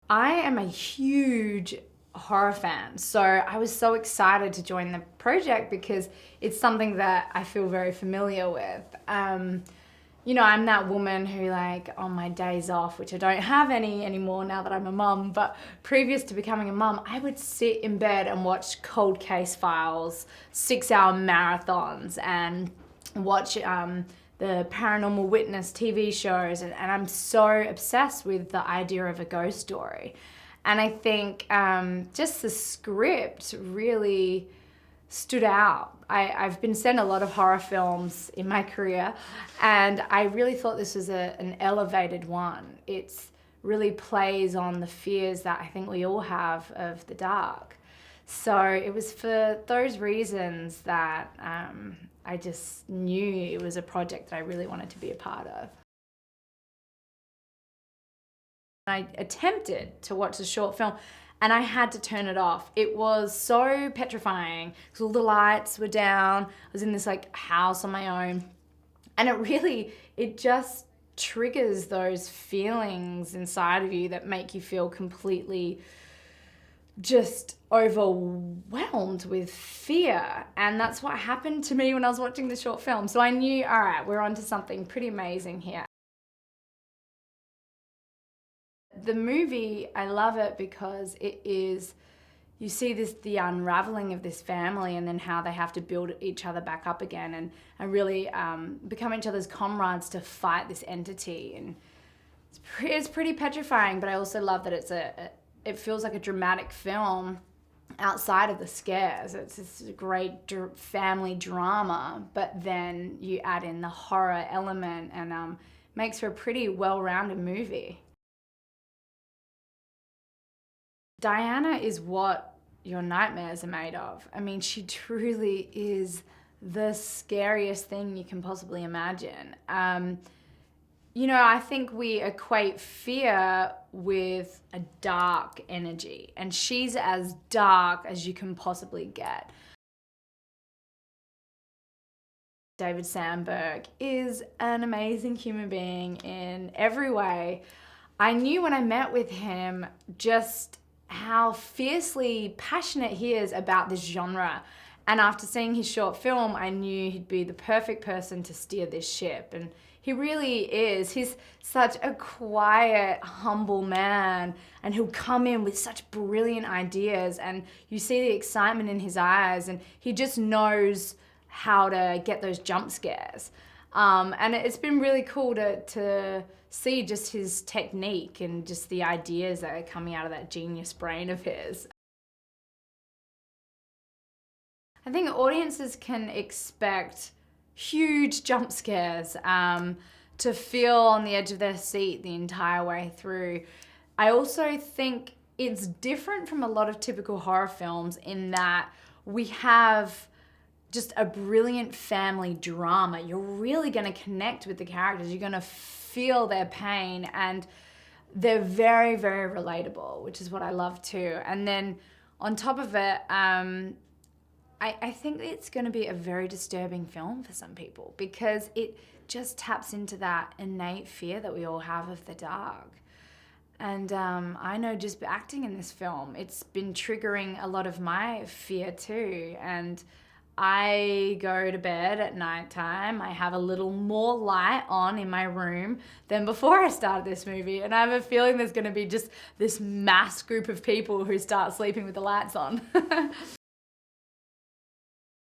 I am a huge horror fan, so I was so excited to join the project because it's something that I feel very familiar with. You know, I'm that woman who, like, on my days off, which I don't have any anymore now that I'm a mum, but previous to becoming a mum, I would sit in bed and watch cold case files, 6-hour marathons, and watch the paranormal witness TV shows, and I'm so obsessed with the idea of a ghost story. And I think just the script really stood out. I've been sent a lot of horror films in my career, and I really thought this was an elevated one. It's really plays on the fears that I think we all have of the dark. So it was for those reasons that I just knew it was a project that I really wanted to be a part of. I attempted to watch the short film and I had to turn it off. It was so petrifying because all the lights were down. I was in this like house on my own, and it just triggers those feelings inside of you that make you feel completely just overwhelmed with fear. And that's what happened to me when I was watching the short film. So I knew, all right, we're onto something pretty amazing here. The movie, I love it because it is, you see the unraveling of this family and then how they have to build each other back up again and really become each other's comrades to fight this entity. And it's pretty petrifying, but I also love that it feels like a dramatic film outside of the scares. It's this great family drama, but then you add in the horror element and makes for a pretty well-rounded movie. Diana is what your nightmares are made of. I mean, she truly is the scariest thing you can possibly imagine. You know, I think we equate fear with a dark energy, and she's as dark as you can possibly get. David Sandberg is an amazing human being in every way. I knew when I met with him just how fiercely passionate he is about this genre. And after seeing his short film, I knew he'd be the perfect person to steer this ship. And he really is. He's such a quiet, humble man, and he'll come in with such brilliant ideas, and you see the excitement in his eyes, and he just knows how to get those jump scares. And it's been really cool to see just his technique and just the ideas that are coming out of that genius brain of his. I think audiences can expect huge jump scares, to feel on the edge of their seat the entire way through. I also think it's different from a lot of typical horror films in that we have just a brilliant family drama. You're really gonna connect with the characters. You're gonna feel their pain, and they're very, very relatable, which is what I love too. And then on top of it, I think it's gonna be a very disturbing film for some people because it just taps into that innate fear that we all have of the dark. And I know just acting in this film, it's been triggering a lot of my fear too. And I go to bed at nighttime. I have a little more light on in my room than before I started this movie. And I have a feeling there's gonna be just this mass group of people who start sleeping with the lights on.